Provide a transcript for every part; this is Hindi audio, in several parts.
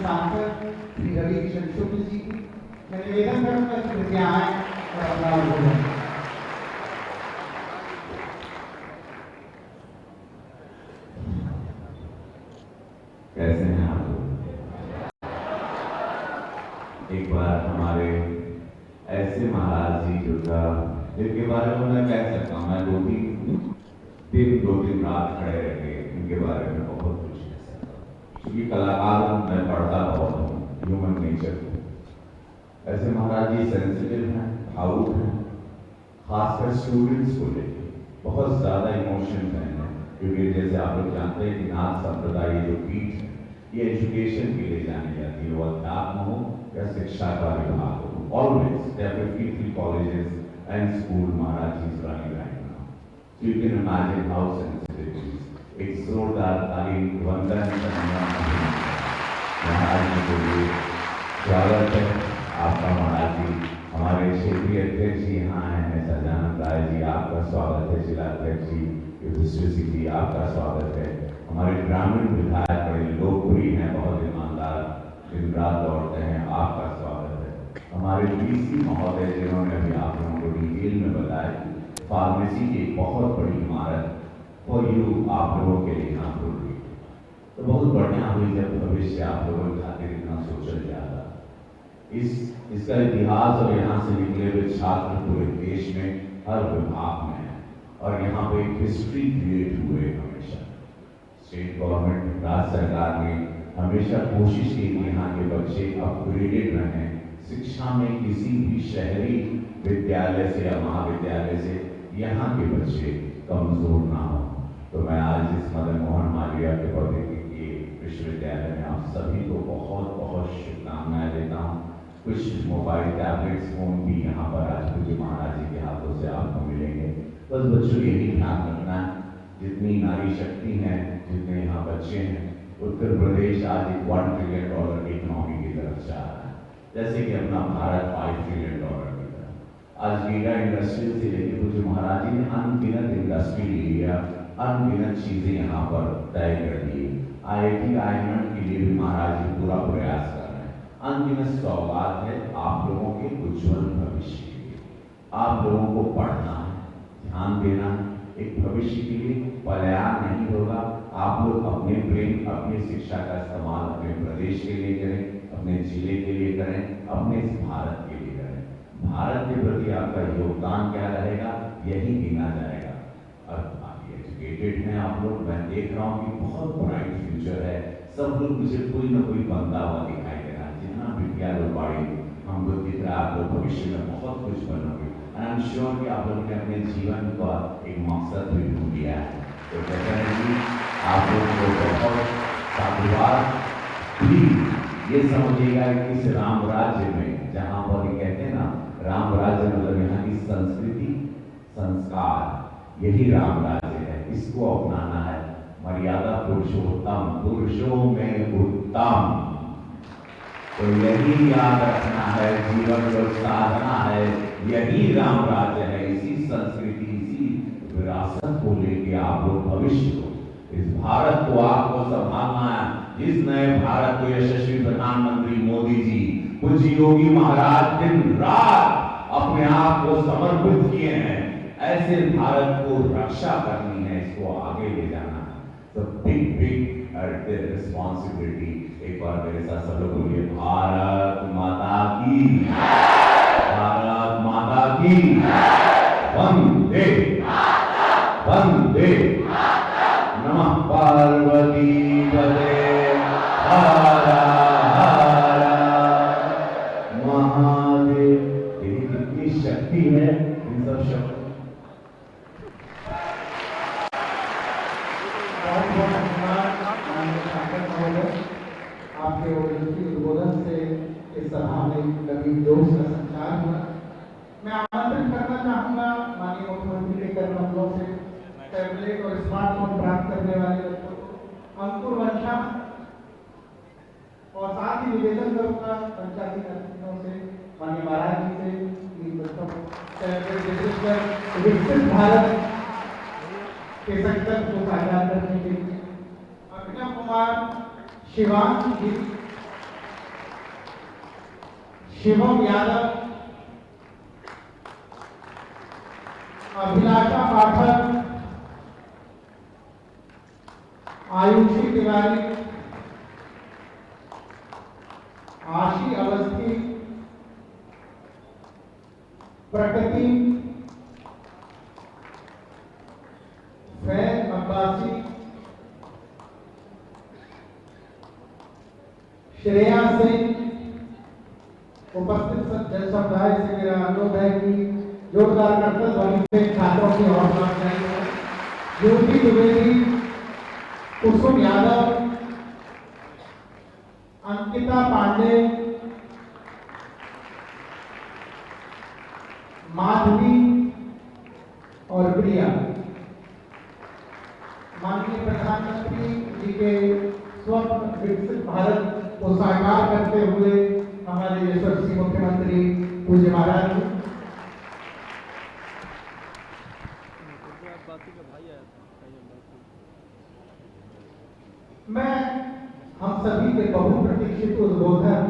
सांसद श्री रवि किशन शुक्ल जी की मैं निवेदन करूंगा कि कृपया आए और अपना उद्बोधन। कैसे हैं आप लोग? एक बार हमारे ऐसे महाराज जी जो था जिनके बारे में मैं कह सकता हूँ, मैं 2-3 रात खड़े रह गए, इनके बारे में बहुत कुछ कह सकता हूँ क्योंकि कलाकार मैं पढ़ता बहुत हूँ, ह्यूमन नेचर को। ऐसे महाराज जी सेंसिटिव हैं, भावुक हैं, खासकर स्टूडेंट्स को लेकर बहुत ज्यादा इमोशंस हैं क्योंकि जैसे आप लोग जानते हैं कि नाथ संप्रदाय जो पीठ है ये एजुकेशन के लिए जानी जाती है, वो अध्यात्म हो या शिक्षा का विभाग हो। Always there are 53 colleges and school Maharaj is running right now. So you can imagine how sensitive it is. एक जोरदार ताली वंदन महाराज जी को लिए स्वागत है आपका। महाराज जी हमारे क्षेत्रीय अध्यक्ष जी यहाँ हैं, सजानंद राय जी आपका स्वागत है। जिला अध्यक्ष जी युधिष्ठिर जी आपका स्वागत है। हमारे ग्रामीण विधायक बड़े लोकप्रिय हैं, बहुत ईमानदार, दिन रात दौड़ते हैं, आपका स्वागत है। हमारे डीसी महोदय जिन्होंने अभी आप लोगों को डिटेल में बताया फार्मेसी की एक बहुत बड़ी इमारत फॉर यू आप लोगों के लिए यहाँ खुल रही, तो बहुत बढ़िया हुई जब भविष्य आप लोगों के खातिर इतना सोचल जाता। इसका इतिहास और यहाँ से निकले हुए छात्र पूरे देश में हर विभाग में है और यहाँ पे एक हिस्ट्री क्रिएट हुए। हमेशा स्टेट गवर्नमेंट, राज्य सरकार ने हमेशा कोशिश की कि यहाँ के बच्चे अपग्रेडेड रहें, शिक्षा में किसी भी शहरी विद्यालय से या महाविद्यालय से यहाँ के बच्चे कमजोर ना हो। तो मैं आज इस मदन मोहन मालवीय के प्रौद्योगिकी विश्वविद्यालय में आप सभी को बहुत बहुत शुभकामनाएं देता हूँ। कुछ मोबाइल टैबलेट्स फोन भी यहाँ पर आज पूज्य महाराज जी के हाथों से आपको मिलेंगे। बस बच्चों यही ध्यान रखना है, जितनी नारी शक्ति है, जितने यहाँ बच्चे हैं, उत्तर प्रदेश आज एक $1 ट्रिलियन की इकोनॉमी की तरफ जा रहा है, जैसे कि अपना भारत $5 ट्रिलियन की तरफ। आज गीगा इंडस्ट्री से लेकर पूज्य महाराज जी ने अनगिनत इंडस्ट्री लिया, अनगिनत चीजें यहाँ पर तय कर दी। IIT आयरलैंड के लिए भी महाराज जी पूरा प्रयास कर रहे हैं। अनगिनत सौगात है आप लोगों के उज्जवल भविष्य के लिए। आप लोगों को पढ़ना है, ध्यान देना है, एक भविष्य के लिए पलायन नहीं होगा। आप लोग अपने ब्रेन, अपनी शिक्षा का इस्तेमाल अपने प्रदेश के लिए करें, अपने जिले के लिए करें, अपने भारत के लिए करें। भारत के प्रति आपका योगदान क्या रहेगा यही गिना जाएगा। और आप एजुकेटेड हैं आप लोग, मैं देख रहा हूँ कि बहुत ब्राइट फ्यूचर है। सब लोग मुझे कोई ना कोई बंदा हुआ दिखाई दे रहा है। जितना विद्या लोग पढ़ेंगे हम लोग की तरह आप लोग भविष्य में बहुत कुछ बनोगे। आई एम श्योर कि आप लोगों ने अपने जीवन का एक मकसद भी ढूंढ लिया है। तो डेफिनेटली आप लोगों को बहुत साधुवाद भी ये समझिएगा कि इस राम राज्य में, जहाँ पर ये कहते हैं ना राम राज्य मतलब यहाँ की संस्कृति संस्कार, यही राम राज्य है, इसको अपनाना है। मर्यादा पुरुषोत्तम, पुरुषों में उत्तम, तो यही याद रखना है। जीवन जो साधना है यही राम राज्य है। इसी संस्कृति, इसी विरासत को लेके आप लोग भविष्य को, इस भारत को आपको संभालना है। जिस नए भारत को यशस्वी प्रधानमंत्री मोदी जी, पूज्य योगी महाराज दिन रात अपने आप को समर्पित किए हैं, ऐसे भारत को रक्षा करनी है, इसको आगे ले जाना है। तो बिग रिस्पॉन्सिबिलिटी। एक बार मेरे साथ सब लोग बोलिए भारत माता की, भारत माता की, वंदे वंदे नमः पार्वती पते हर हर महादेव। देखिए कितनी शक्ति है इन सब शब्दों। आपके उद्बोधन से इस सभा में नवीन जोश का संचार हुआ। मैं आमंत्रित करना चाहूंगा माननीय मुख्यमंत्री के कर्मचारियों से टैबलेट और स्मार्टफोन प्राप्त करने वाले बच्चों को अंकुर वंशा, और साथ ही निवेदन करूंगा पंचायती प्रतिनिधियों से, माननीय महाराज जी से, इन बच्चों को टैबलेट वितरित विकसित भारत के संकल्प को साकार करने के लिए। अभिनव कुमार शिवांश जी शिवम यादव, अभिलाषा पाठक, आयुषी तिवारी, आशी अवस्थी, प्रकृति, फैज अब्बासी, श्रेया सिंह। उपस्थित जन समुदाय से मेरा अनुरोध है कि जोरदार करतल ध्वनि से छात्रों की हौसला अफजाई हो। ज्योति द्विवेदी, कुसुम यादव, अंकिता पांडे, माधवी और प्रिया। माननीय प्रधानमंत्री जी के स्वप्न विकसित भारत को साकार करते हुए हमारे यशस्वी मुख्यमंत्री पूज्य महाराज जी, मैं हम सभी के बहुप्रतीक्षित उद्बोधन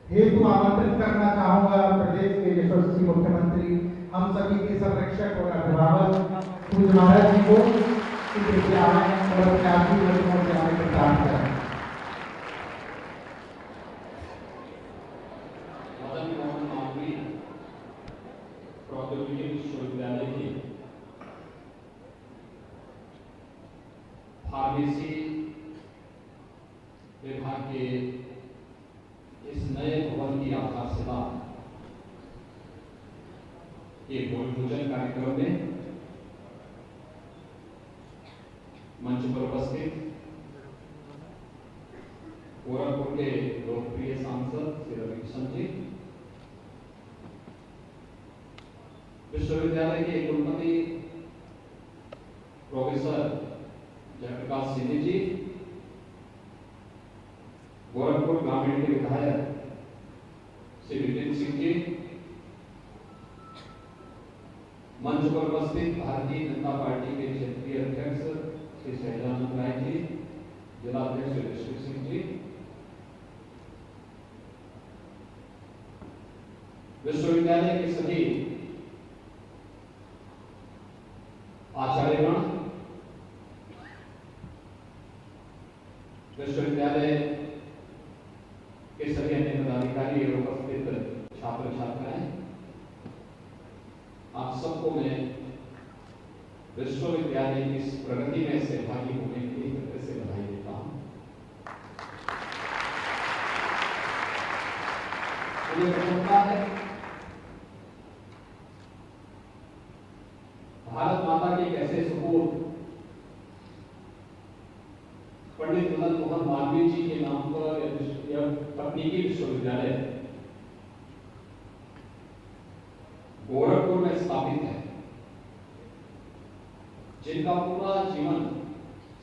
हेतु आमंत्रित करना चाहूंगा प्रदेश के यशस्वी मुख्यमंत्री, हम सभी के संरक्षक और अभिभावक पूज्य महाराज जी को और अपने आखिरी वचनों से आने को प्राप्त करें। प्रौद्योगिकी विश्वविद्यालय की फार्मेसी विभाग के इस नए भवन की आधारशिला के भूमि पूजन कार्यक्रम में मंच पर उपस्थित गोरखपुर के लोकप्रिय सांसद श्री रविकिशन जी, विश्वविद्यालय के कुलपति प्रोफेसर जयप्रकाश सिंह जी, गोरखपुर ग्रामीण के विधायक श्री विपिन सिंह जी, मंच पर उपस्थित भारतीय जनता पार्टी के क्षेत्रीय अध्यक्ष श्री सहजानंद राय जी, जिला अध्यक्ष ऋषि सिंह जी, विश्वविद्यालय के सभी आचार्यगण, विश्वविद्यालय के सभी अन्य पदाधिकारी और उपस्थित छात्र छात्राएं, आप सबको मैं विश्वविद्यालय की इस प्रगति में सहभागी होने के लिए हृदय से बधाई देता हूं। मुझे प्रसन्नता है भारत माता के एक ऐसे सपूत पंडित मदन मोहन मालवीय जी के नाम पर यह तकनीकी विश्वविद्यालय गोरखपुर में स्थापित है, जिनका पूरा जीवन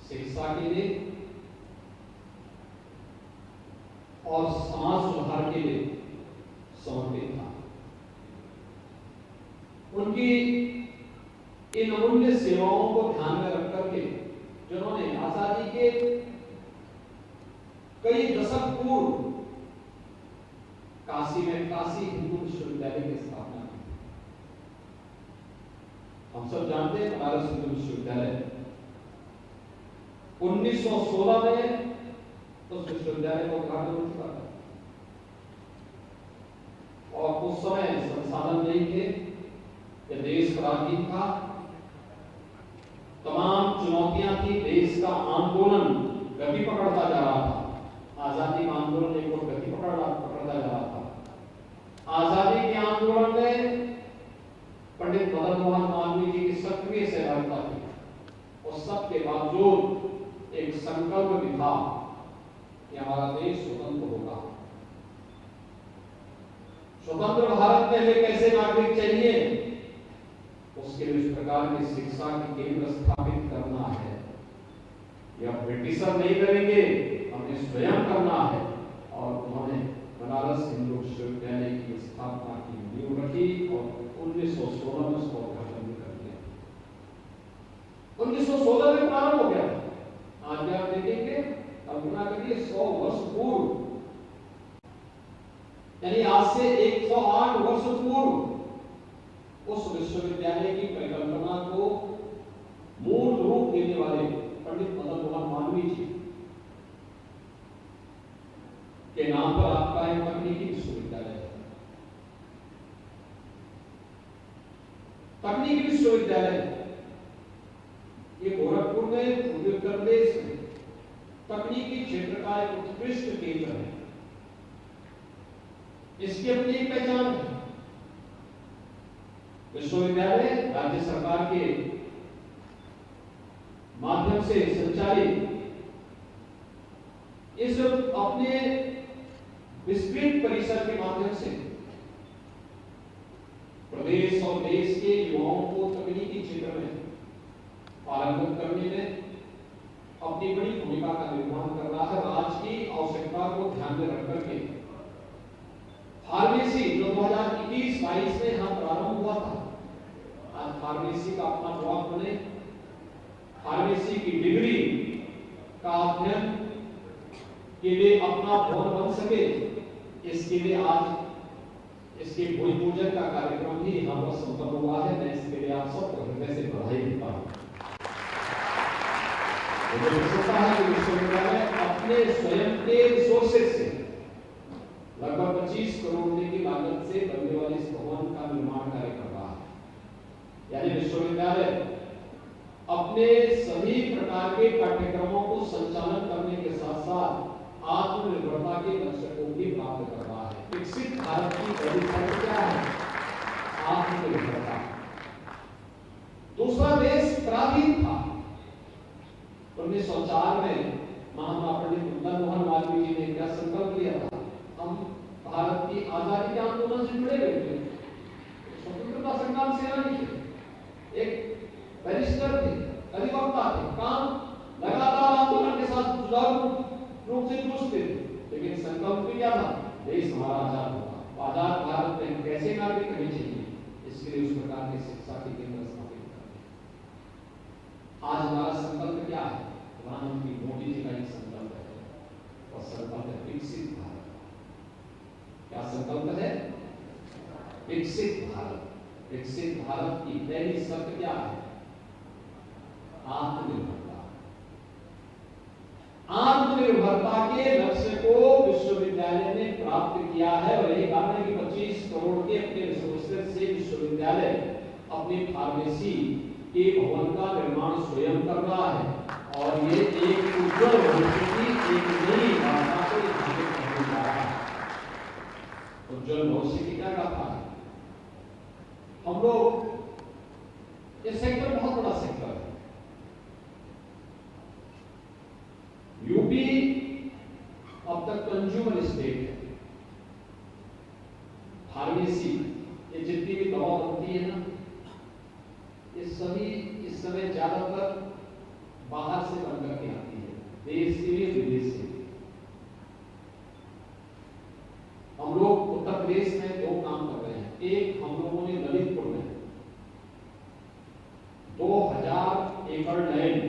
शिक्षा के लिए और समाज सुधार के लिए समर्पित था। उनकी इन अमूल्य सेवाओं को ध्यान में रख करके जिन्होंने आजादी के कई दशक पूर्व काशी में काशी हिंदू विश्वविद्यालय की स्थापना की। हम सब जानते हैं बनारस हिंदू विश्वविद्यालय 1916 में उस विश्वविद्यालय का उद्घाटन हो चुका था और उस समय संसाधन नहीं थे, यह देश पराधीन था, तमाम चुनौतियां थी, देश का आंदोलन गति पकड़ता जा रहा था, आजादी का आंदोलन एक और गति पकड़ता जा रहा था। आजादी के आंदोलन में पंडित मदन मोहन मालवीय जी की सक्रिय सहभागिता थी और सबके बावजूद एक संकल्प भी था कि हमारा देश स्वतंत्र होगा। स्वतंत्र भारत में हमें कैसे नागरिक चाहिए, उसके लिए इस प्रकार की शिक्षा की केंद्र स्थापित करना है। यह ब्रिटिशर नहीं करेंगे, हमें स्वयं करना है। और उन्होंने बनारस हिंदू विश्वविद्यालय की स्थापना की नींव रखी और 1916 में उसका उद्घाटन भी कर दिया। 1916 में प्रारंभ हो गया। आज आप देखेंगे, कल्पना करिए 100 वर्ष पूर्व यानी आज से 108 वर्ष पूर्व उस विश्वविद्यालय की परिकल्पना को मूल रूप देने वाले पंडित मदन मोहन मालवीय जी के नाम पर आपका एक तकनीकी विश्वविद्यालय है। तकनीकी विश्वविद्यालय ये गोरखपुर में, पूर्वी उत्तर प्रदेश में तकनीकी क्षेत्र का एक उत्कृष्ट केंद्र है। इसकी अपनी एक पहचान है। विश्वविद्यालय राज्य सरकार के माध्यम से संचालित इस अपने विस्तृत परिसर के माध्यम से प्रदेश और देश के युवाओं को तकनीकी क्षेत्र में पारंगत करने में अपनी बड़ी भूमिका का निर्वहन कर रहा है। आज की आवश्यकता को ध्यान में रख करके फार्मेसी जो 2021-22 में यहां प्रारंभ हुआ था, आज फार्मेसी का अपना ब्लॉक बने, फार्मेसी की डिग्री का अध्ययन के लिए अपना भवन बन सके, इसके लिए आज इसके भूमि पूजन का कार्यक्रम भी यहाँ पर संपन्न हुआ है। मैं इसके लिए आप सबको हृदय से बधाई देता हूँ। मुझे विश्वास है कि विश्वविद्यालय अपने स्वयं के रिसोर्सेज से लगभग 25 करोड़ रुपए की लागत से बनने वाले इस भवन का निर्माण कार्य कर रहा है। यानी विश्वविद्यालय अपने सभी प्रकार के पाठ्यक्रमों को संचालन करने के साथ साथ आत्मनिर्भरता के लक्ष्य को भी प्राप्त कर रहा है। विकसित भारत की पहली शर्त क्या है? आत्मनिर्भरता। दूसरा देश पराधीन था। 1904 में महात्मा पंडित मदन मोहन मालवीय जी ने क्या संकल्प लिया था? हम भारत की आजादी के आंदोलन से जुड़े हुए थे, स्वतंत्रता संग्राम सेनानी थे, एक बैरिस्टर थे, अधिवक्ता थे, काम लगातार आंदोलन के साथ जुड़ाव रूप से जूझते थे। लेकिन संकल्प भी क्या था? देश हमारा आजाद होगा, आजाद भारत में कैसे नागरिक रहने चाहिए, इसके लिए उस प्रकार की शिक्षा के केंद्र स्थापित करते। आज हमारा संकल्प क्या है? प्रधानमंत्री मोदी जी का ही संकल्प है, और संकल्प है विकसित भारत। क्या संकल्प है? विकसित भारत। विकसित भारत की पहली शर्त क्या है? आत्मनिर्भरता। आत्मनिर्भरता के लक्ष्य को विश्वविद्यालय ने प्राप्त किया है, और यही कारण है कि 25 करोड़ के अपने रिसोर्सेज से विश्वविद्यालय अपनी फार्मेसी के भवन का निर्माण स्वयं कर रहा है, और ये एक उज्जवल भविष्य की एक नई गाथा को स्थापित करने जा रहा है। उज्जवल भविष्य की क्या गाथा है? हम लोग, ये सेक्टर बहुत बड़ा सेक्टर है। यूपी अब तक कंज्यूमर स्टेट है। फार्मेसी, ये जितनी भी दवा बनती है ना, ये सभी इस समय ज्यादातर बाहर से बनकर के आती है, देश से भी विदेश से भी। हम लोग उत्तर प्रदेश में 2 काम कर रहे हैं। एक, हम लोगों ने ललितपुर में 2000 एकड़ लैंड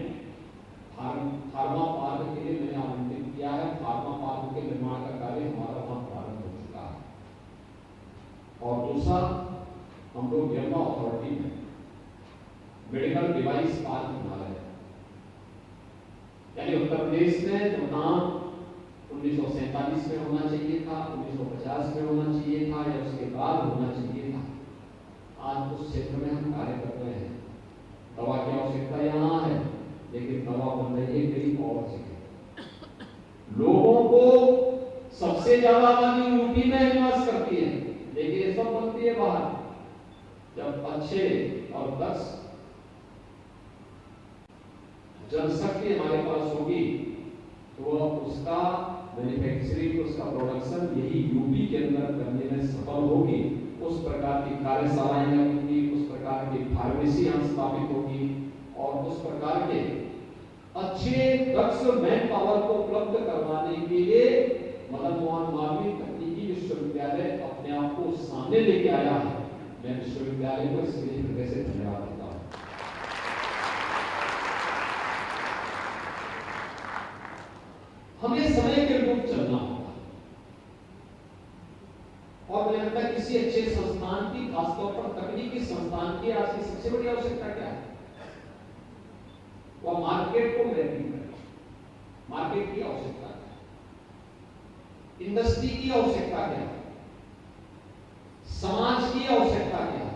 फार्मा पार्क के लिए मैंने आवंटित किया है। फार्मा पार्क के निर्माण का कार्य हमारा वहां प्रारंभ हो चुका है। और दूसरा, हम लोग यमुना अथॉरिटी में मेडिकल डिवाइस पार्क बना रहे हैं। यानी उत्तर प्रदेश में जो काम 1947 में होना चाहिए था, 1950 में होना चाहिए था, या उसके बाद होना चाहिए था, आज उस क्षेत्र में हम कार्य कर रहे हैं। दवा की आवश्यकता यहाँ है, लेकिन दवा बन रही है कहीं और जगह। लोगों को सबसे ज्यादा आबादी यूपी में निवास करती है, लेकिन ये सब बनती है बाहर। जब अच्छे और दक्ष जनशक्ति हमारे पास होगी, तो उसका मैन्युफैक्चरिंग, उसका प्रोडक्शन यही यूपी के अंदर करने में सफल होगी। उस प्रकार की कार्यशालाएं लगेंगी, उस प्रकार की फार्मेसी यहाँ स्थापित होगी, और उस प्रकार के अच्छे दक्ष मैन पावर को उपलब्ध करवाने के लिए मदन मोहन मालवीय तकनीकी विश्वविद्यालय अपने आप को सामने लेके आया है। मैं विश्वविद्यालय को इसके लिए हृदय से धन्यवाद देता हूँ। हमें समय के अनुरूप चलना होगा। किसी अच्छे संस्थान की, खासतौर पर तकनीकी संस्थान की आज की सबसे बड़ी आवश्यकता क्या है? वह मार्केट को मैपिंग करे। मार्केट की आवश्यकता क्या है? इंडस्ट्री की आवश्यकता क्या है? समाज की आवश्यकता क्या है?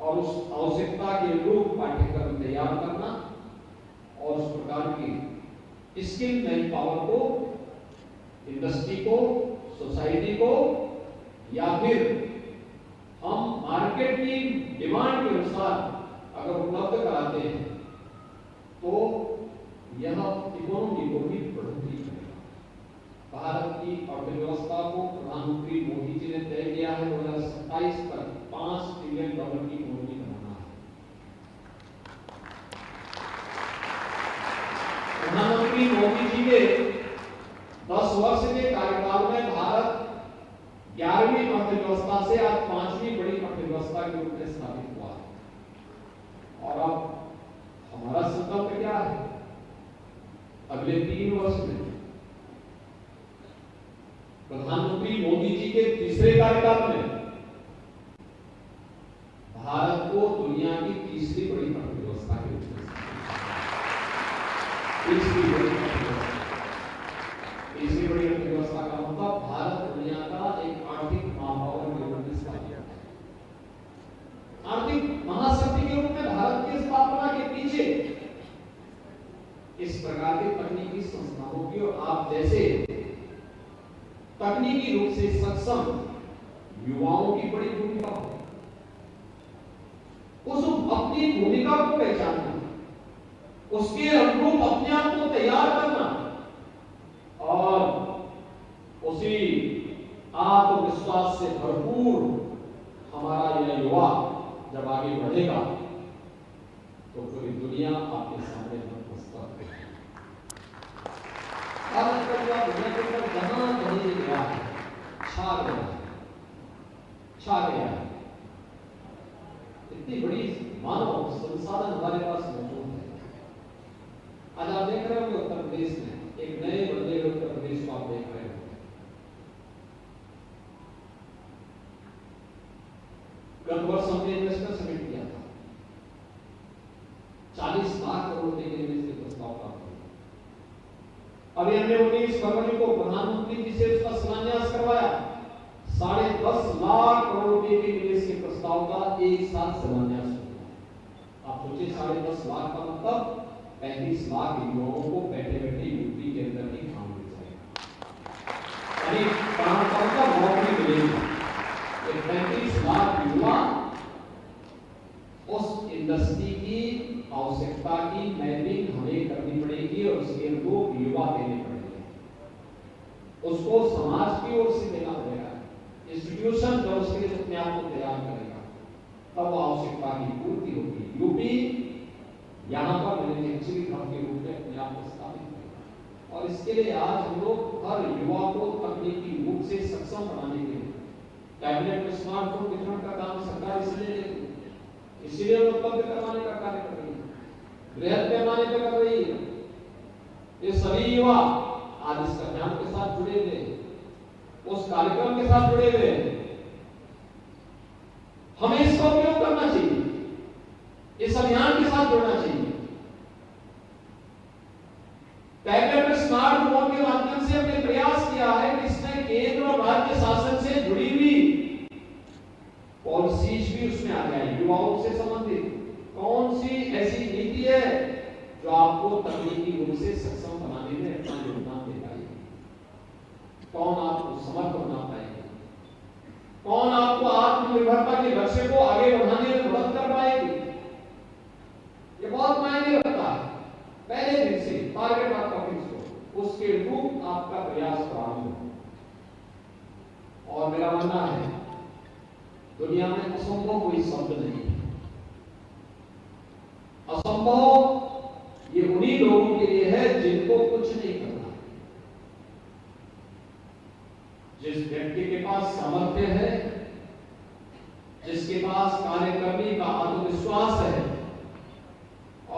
और उस आवश्यकता के अनुरूप पाठ्यक्रम तैयार करना और उस प्रकार की स्किल मैन पावर को, इंडस्ट्री को, सोसाइटी को, या फिर हम मार्केट की डिमांड के अनुसार अगर उपलब्ध कराते हैं तो यह इकोनॉमी को भी बढ़ोतरी करेगा। भारत की अर्थव्यवस्था को प्रधानमंत्री मोदी जी ने तय किया है 2027 तक $5 ट्रिलियन की इकोनॉमी बनाना है। प्रधानमंत्री मोदी जी के 10 वर्ष के कार्यकाल में भारत 11वीं अर्थव्यवस्था से आज 5वीं बड़ी अर्थव्यवस्था के रूप में स्थापित हुआ है। और अब हमारा संकल्प क्या है? अगले 3 वर्ष में प्रधानमंत्री मोदी जी के तीसरे कार्यकाल में भारत को दुनिया की तीसरी बड़ी अर्थव्यवस्था के रूप में तीसरी बड़ी अर्थव्यवस्था का मतलब भारत दुनिया का एक आर्थिक महापावर के रूप में स्थापित है। आर्थिक महाशक्ति के रूप में भारत की स्थापना के पीछे इस प्रकार के तकनीकी संस्थानों की और आप जैसे तकनीकी रूप से सक्षम युवाओं की बड़ी भूमिका है। उस अपनी भूमिका को पहचानना, उसके अनुरूप अपने आप को तैयार करना और उसी आत्मविश्वास से भरपूर हमारा यह युवा जब आगे बढ़ेगा तो पूरी दुनिया आपके सामने नतमस्तक है। भारत का युवा दुनिया के अंदर जहां कहीं गया है, छा गया है। इतनी बड़ी मानव संसाधन हमारे पास मौजूद है। आज आप देख रहे हो उत्तर प्रदेश में एक नए बदले हुए उत्तर प्रदेश को आप देख रहे हो। गत वर्ष हमने इन्वेस्टर समिट किया था, 40 लाख करोड़ रुपए के निवेश के प्रस्ताव प्राप्त हुए। अभी हमने 19 फरवरी को प्रधानमंत्री जी से उसका शिलान्यास करवाया। 10.5 लाख करोड़ रुपए के निवेश के प्रस्ताव का एक साथ शिलान्यास हुआ। आप सोचिए 10.5 लाख का मतलब 35 लाख युवाओं को बैठे बैठे यूपी के अंदर ही काम मिल जाएगा, यानी काम का नौकरी मिलेगी। 35 लाख युवा उस इंडस्ट्री की आवश्यकता की मैपिंग हमें करनी पड़ेगी और उसके अनुरूप युवा देने पड़ेंगे। उसको समाज की ओर से देना पड़ेगा। इंस्टीट्यूशन जब उसके लिए अपने आप को तैयार करेगा तब वो आवश्यकता की पूर्ति होगी। यूपी यहाँ पर मैन्युफैक्चरिंग हब के रूप में अपने आप को स्थापित करेगा और इसके लिए आज हम लोग हर युवा को तकनीकी रूप से सक्षम बनाने के लिए कैबिनेट में स्मार्टफोन वितरण का काम सरकार इसीलिए उपलब्ध करवाने का कार्य कर रही है, बृहद पैमाने पर कर रही है। ये सभी युवा आज इस अभियान के साथ जुड़े हुए हैं, उस कार्यक्रम के साथ जुड़े हुए हैं। हमें इसका उपयोग करना चाहिए, इस अभियान के साथ जुड़ना चाहिए। कैबिनेट में स्मार्टफोन के माध्यम से हमने प्रयास किया है कि इसमें केंद्र और राज्य शासन से जुड़ी हुई पॉलिसीज भी उसमें आ जाए। युवाओं से संबंधित कौन सी ऐसी नीति है जो आपको तकनीकी रूप से सक्षम बनाने में अपना योगदान दे पाएगी, कौन आपको समर्थ बना पाएगा, कौन आपको आत्मनिर्भरता के लक्ष्य को आगे बढ़ाने में मदद कर पाएगी। ये बहुत मायने रखता है। पहले दिन से टारगेट आपका फिक्स हो, उसके अनुरूप आपका प्रयास प्रारंभ हो। और मेरा मानना है दुनिया में असंभव कोई शब्द नहीं है। असंभव ये उन्हीं लोगों के लिए है जिनको कुछ नहीं करना। जिस व्यक्ति के पास सामर्थ्य है, जिसके पास कार्य करने का आत्मविश्वास है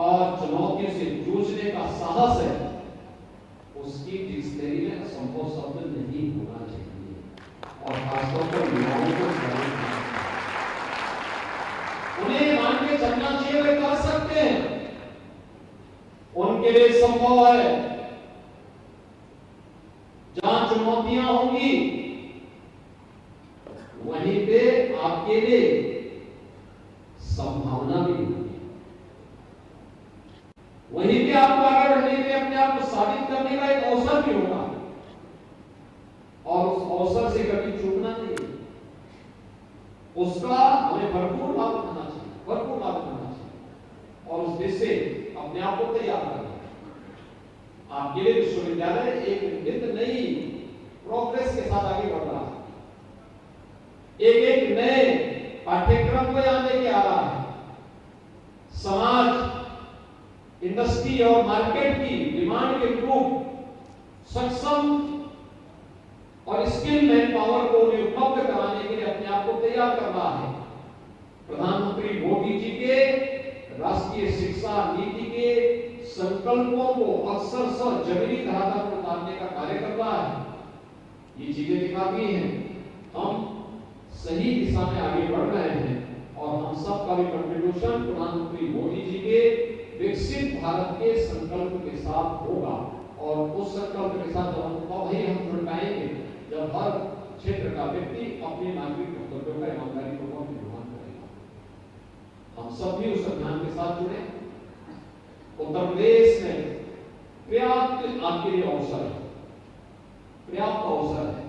और चुनौतियों से जूझने का साहस है, उसकी डिक्शनरी में असंभव शब्द नहीं होना चाहिए। और खासतौर पर युवाओं को जागरूक करना। उन्हें मान के चलना चाहिए वे कर सकते हैं, उनके लिए संभव है। जहां चुनौतियां होंगी वहीं पे आपके लिए संभावना भी होगी, वहीं पे आपको आगे बढ़ने के लिए अपने आप को साबित करने का एक अवसर भी होगा और उस अवसर से कभी चूकना नहीं, उसका हमें भरपूर लाभ उठाना चाहिए, भरपूर लाभ उठाना चाहिए और उस दिशा से अपने आप को तैयार करना। आपके लिए विश्वविद्यालय एक नित्य नई प्रोग्रेस के साथ आगे बढ़ रहा है, एक नए पाठ्यक्रम को यहां लेके आ रहा है। समाज, इंडस्ट्री और मार्केट की डिमांड के अनुरूप सक्षम और स्किल मैन पावर को उन्हें उपलब्ध कराने के लिए अपने आप को तैयार कर रहा है। प्रधानमंत्री मोदी जी के राष्ट्रीय शिक्षा नीति के संकल्पों को अक्षरशः जमीनी धरातल पर उतारने का कार्य कर रहा है। ये चीजें दिखाती हैं हम सही दिशा में आगे बढ़ रहे हैं और हम सब का भी कंट्रीब्यूशन प्रधानमंत्री मोदी जी के विकसित भारत के संकल्प के साथ होगा और उस संकल्प के साथ तभी हम जुड़ पाएंगे जब हर क्षेत्र का व्यक्ति अपने नागरिक कर्तव्यों का ईमानदारी पूर्वक निर्वहन करेगा। हम सब भी उस अभियान के साथ जुड़े। उत्तर प्रदेश में पर्याप्त आपके लिए अवसर है, पर्याप्त अवसर है।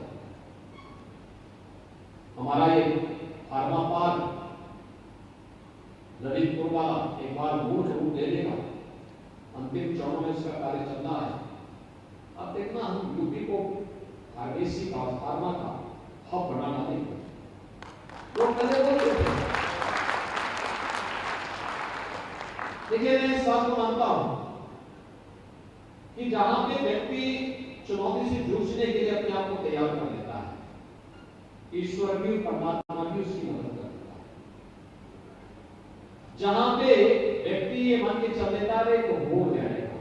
हमारा ये फार्मा पार्क ललितपुर वाला एक बार मूल रूप ले लेगा, अंतिम चरणों में इसका कार्य चल रहा है। अब देखना हम यूपी को फार्मेसी का फार्मा का हब बनाना नहीं, लोग पहले बोल रहे थे। देखिए मैं इस बात को मानता हूं कि जहां पे व्यक्ति चुनौती से जूझने के लिए अपने आप को तैयार कर लेता है, ईश्वर भी परमात्मा भी उसकी मदद करता है। जहां पे व्यक्ति ये मान के चल लेता है तो हो जाएगा,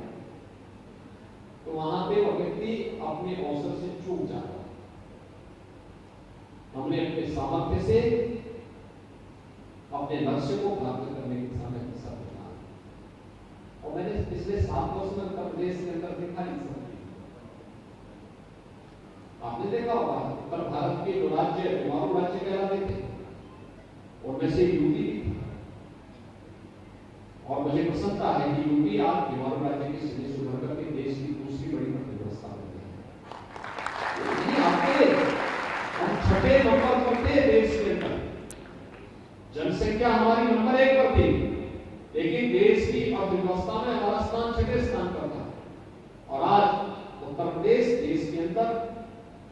तो वहां पे वो व्यक्ति अपने अवसर से चूक जाता है। हमने अपने सामर्थ्य से अपने लक्ष्य को प्राप्त करने की दिशा में हिस्सा लेना है और मैंने पिछले 7 वर्ष में उत्तर प्रदेश के अंदर देखा नहीं सब। आपने देखा होगा उत्तर भारत के जो राज्य मारू राज्य कहलाते थे उनमें से यूपी भी था और मुझे प्रसन्नता है कि यूपी आज मारू राज्य की स्थिति सुधर करके देश की दूसरी बड़ी अर्थव्यवस्था बन गई है। आपके हम 6ठे नंबर पर थे देश के अंदर, जनसंख्या हमारी नंबर 1 पर थी, लेकिन देश की अर्थव्यवस्था में हमारा स्थान 6ठे स्थान पर था और आज उत्तर प्रदेश देश के अंदर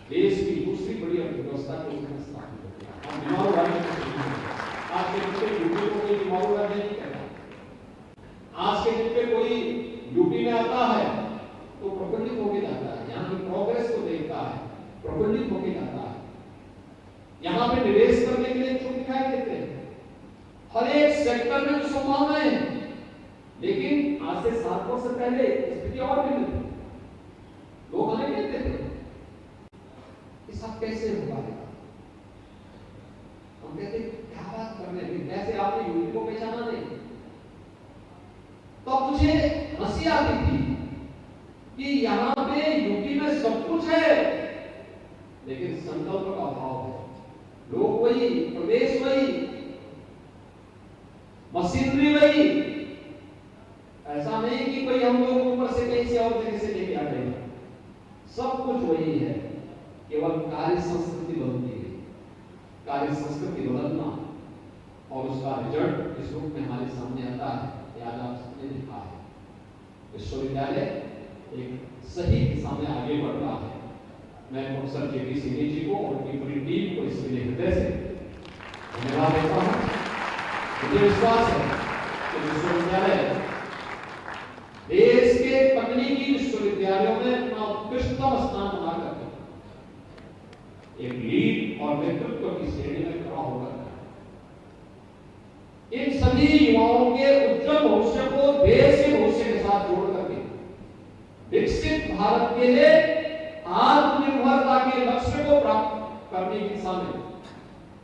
देश की दूसरी बड़ी अर्थव्यवस्था को स्थापित हो गया। हम बीमारू राज्य आज के दिन पे यूपी को कोई बीमारू राज्य नहीं कहता। आज के दिन पे कोई यूपी में आता है तो प्रफुल्लित होकर जाता है, यहाँ की प्रोग्रेस को देखता है, प्रफुल्लित होकर जाता है। यहाँ पे निवेश करने के लिए इच्छुक दिखाई देते हैं, हर एक सेक्टर में संभावनाएं हैं, लेकिन आज से 7 वर्ष पहले स्थिति और भी नहीं थी। लोग हमें कहते थे सब कैसे होगा, हम कहते क्या बात कर रहे हैं, कैसे आपने यूपी को पहचाना नहीं। तो मुझे हंसी आती थी कि यहाँ पे यूपी में सब कुछ है लेकिन संकल्प का अभाव है। लोग वही, प्रदेश वही, मशीनरी वही, ऐसा नहीं कि कोई हम लोग ऊपर से कहीं से और जगह से लेके आ गए, सब कुछ वही है, केवल कार्य संस्कृति बदलती है। कार्य संस्कृति बदलना और उसका रिजल्ट इस रूप में हमारे सामने आता है, आज आप सबने देखा है। विश्वविद्यालय एक सही दिशा में आगे बढ़ रहा है। मैं प्रोफेसर के.पी. सिंह जी को और उनकी पूरी टीम को इसके लिए हृदय से धन्यवाद देता हूँ। मुझे विश्वास है कि विश्वविद्यालय देश के तकनीकी विश्वविद्यालयों में अपना उत्कृष्टतम स्थान बना करके एक लीड और नेतृत्व की श्रेणी में खड़ा होगा। इन सभी युवाओं के उज्जवल भविष्य को देश के भविष्य के साथ जोड़ करके विकसित भारत के लिए आत्मनिर्भरता के लक्ष्य को प्राप्त करने की दिशा में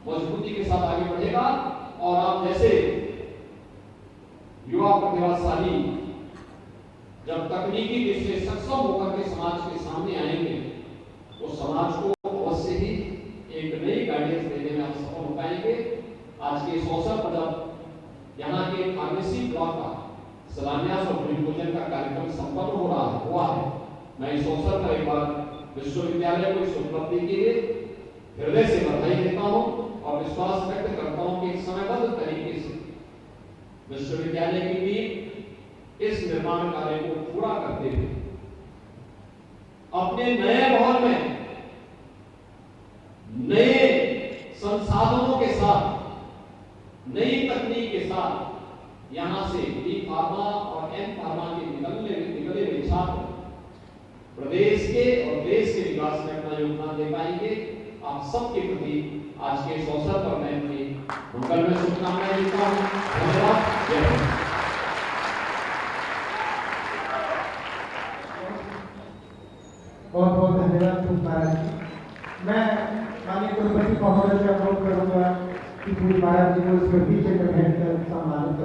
मजबूती के साथ आगे बढ़ेगा और आप जैसे युवा प्रतिभाशाली जब तकनीकी दृष्टि से सक्षम होकर के समाज के सामने आएंगे तो समाज को अवश्य ही एक नई गाइडेंस देने में हम सफल हो पाएंगे। आज के इस अवसर पर जब यहाँ के फार्मेसी ब्लॉक का शिलान्यास और भूमि पूजन का कार्यक्रम संपन्न हुआ है, मैं इस अवसर पर एक बार विश्वविद्यालय को इस उपलब्धि के लिए हृदय से बधाई देता हूँ और विश्वास व्यक्त करता हूँ कि समयबद्ध तरीके से विश्वविद्यालय की टीम इस निर्माण कार्य को पूरा करते हुए अपने नए भवन में नए संसाधनों के साथ, नई तकनीक के साथ यहां से बी फार्मा और एम फार्मा के निकले हुए छात्र प्रदेश के और देश के विकास में अपना योगदान दे पाएंगे। आप सबके प्रति आज के इस अवसर पर मैं अपनी मंगलमय शुभकामनाएं देता हूं। धन्यवाद। जय हिंद। बहुत बहुत धन्यवाद महाराज जी। मैं माननीय कुलपति महोदय से अनुरोध करूंगा कि पूरी महाराज जी को इस पीछे में बैठकर सम्मानित